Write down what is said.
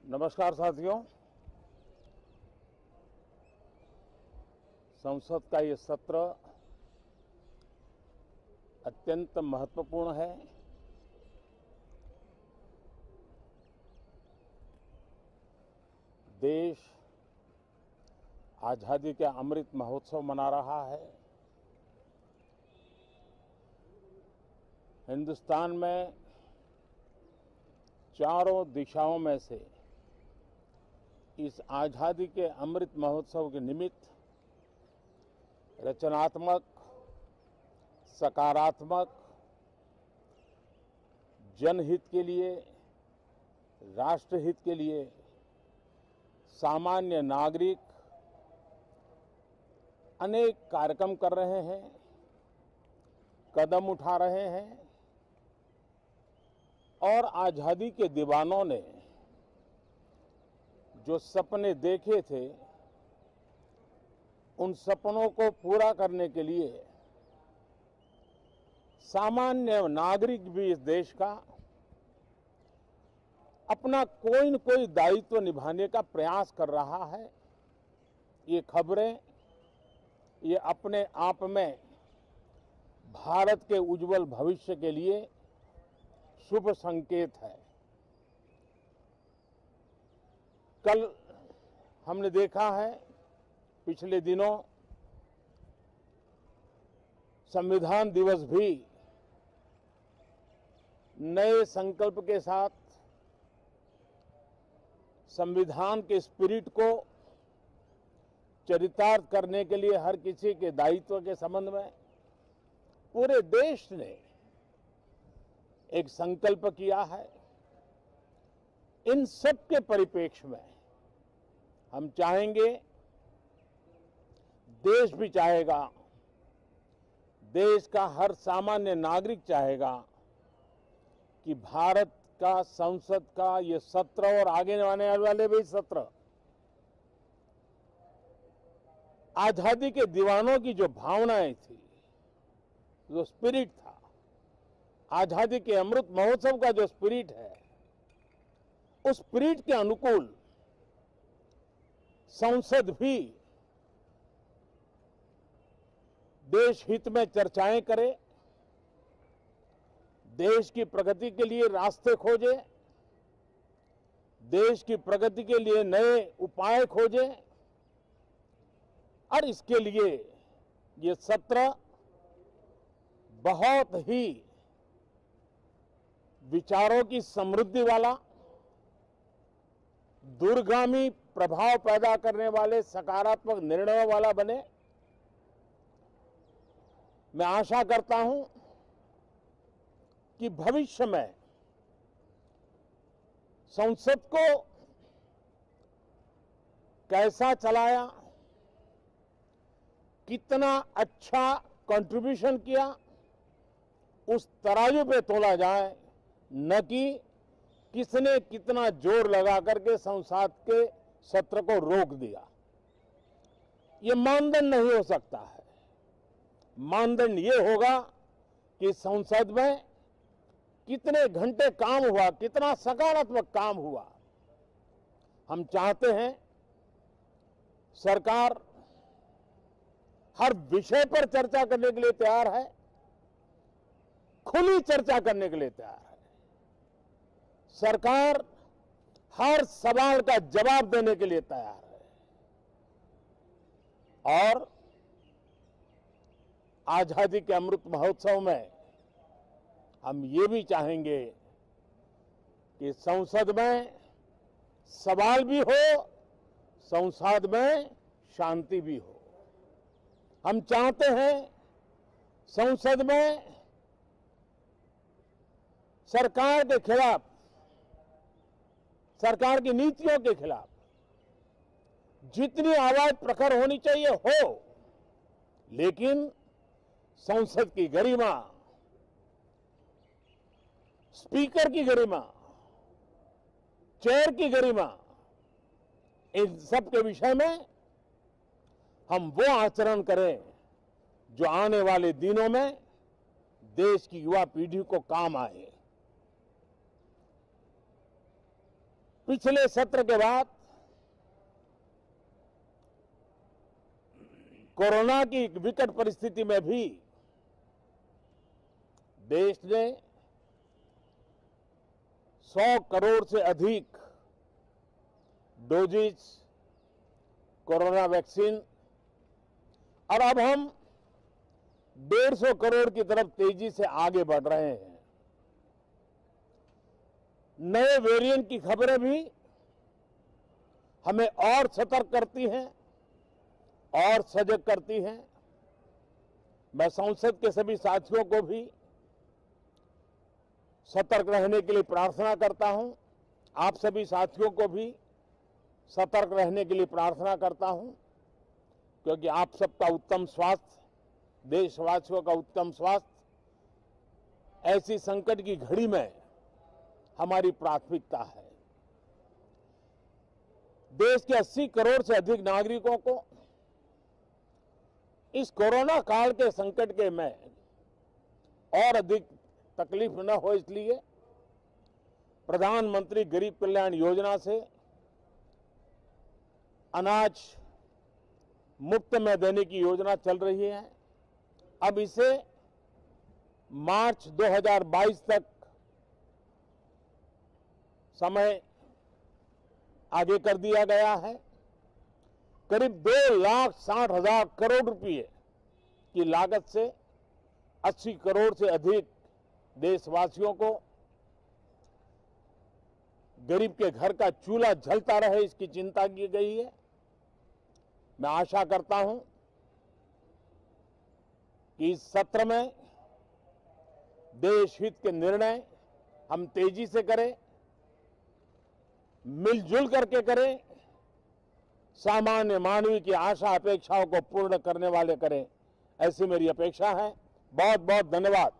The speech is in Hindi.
नमस्कार साथियों। संसद का ये सत्र अत्यंत महत्वपूर्ण है। देश आज़ादी के अमृत महोत्सव मना रहा है। हिंदुस्तान में चारों दिशाओं में से इस आज़ादी के अमृत महोत्सव के निमित्त रचनात्मक, सकारात्मक, जनहित के लिए, राष्ट्रहित के लिए सामान्य नागरिक अनेक कार्यक्रम कर रहे हैं, कदम उठा रहे हैं और आज़ादी के दीवानों ने जो सपने देखे थे उन सपनों को पूरा करने के लिए सामान्य नागरिक भी इस देश का अपना कोई न कोई दायित्व निभाने का प्रयास कर रहा है। ये खबरें ये अपने आप में भारत के उज्जवल भविष्य के लिए शुभ संकेत है। कल हमने देखा है, पिछले दिनों संविधान दिवस भी नए संकल्प के साथ संविधान के स्पिरिट को चरितार्थ करने के लिए हर किसी के दायित्व के संबंध में पूरे देश ने एक संकल्प किया है। इन सब के परिप्रेक्ष्य में हम चाहेंगे, देश भी चाहेगा, देश का हर सामान्य नागरिक चाहेगा कि भारत का संसद का ये सत्र और आगे आने वाले भी सत्र आजादी के दीवानों की जो भावनाएं थी, जो स्पिरिट था, आजादी के अमृत महोत्सव का जो स्पिरिट है, उस स्पिरिट के अनुकूल संसद भी देश हित में चर्चाएं करे, देश की प्रगति के लिए रास्ते खोजे, देश की प्रगति के लिए नए उपाय खोजे और इसके लिए ये सत्र बहुत ही विचारों की समृद्धि वाला, दूरगामी प्रभाव पैदा करने वाले सकारात्मक निर्णयों वाला बने। मैं आशा करता हूं कि भविष्य में संसद को कैसा चलाया, कितना अच्छा कंट्रीब्यूशन किया, उस तराजू पे तोला जाए, न कि किसने कितना जोर लगा करके संसद के सत्र को रोक दिया। ये मानदंड नहीं हो सकता है। मानदंड ये होगा कि संसद में कितने घंटे काम हुआ, कितना सकारात्मक काम हुआ। हम चाहते हैं सरकार हर विषय पर चर्चा करने के लिए तैयार है, खुली चर्चा करने के लिए तैयार है। सरकार हर सवाल का जवाब देने के लिए तैयार है और आजादी के अमृत महोत्सव में हम ये भी चाहेंगे कि संसद में सवाल भी हो, संसद में शांति भी हो। हम चाहते हैं संसद में सरकार के खिलाफ, सरकार की नीतियों के खिलाफ जितनी आवाज प्रखर होनी चाहिए हो, लेकिन संसद की गरिमा, स्पीकर की गरिमा, चेयर की गरिमा, इन सब के विषय में हम वो आचरण करें जो आने वाले दिनों में देश की युवा पीढ़ी को काम आए। पिछले सत्र के बाद कोरोना की एक विकट परिस्थिति में भी देश ने 100 करोड़ से अधिक डोजेज कोरोना वैक्सीन और अब हम 150 करोड़ की तरफ तेजी से आगे बढ़ रहे हैं। नए वेरिएंट की खबरें भी हमें और सतर्क करती हैं और सजग करती हैं। मैं संसद के सभी साथियों को भी सतर्क रहने के लिए प्रार्थना करता हूं। आप सभी साथियों को भी सतर्क रहने के लिए प्रार्थना करता हूं, क्योंकि आप सबका उत्तम स्वास्थ्य, देशवासियों का उत्तम स्वास्थ्य ऐसी संकट की घड़ी में हमारी प्राथमिकता है। देश के 80 करोड़ से अधिक नागरिकों को इस कोरोना काल के संकट के में और अधिक तकलीफ न हो, इसलिए प्रधानमंत्री गरीब कल्याण योजना से अनाज मुफ्त में देने की योजना चल रही है। अब इसे मार्च 2022 तक समय आगे कर दिया गया है। करीब 2,60,000 करोड़ रुपए की लागत से 80 करोड़ से अधिक देशवासियों को गरीब के घर का चूल्हा जलता रहे, इसकी चिंता की गई है। मैं आशा करता हूं कि इस सत्र में देश हित के निर्णय हम तेजी से करें, मिलजुल करके करें, सामान्य मानवीय की आशा अपेक्षाओं को पूर्ण करने वाले करें, ऐसी मेरी अपेक्षा है। बहुत बहुत धन्यवाद।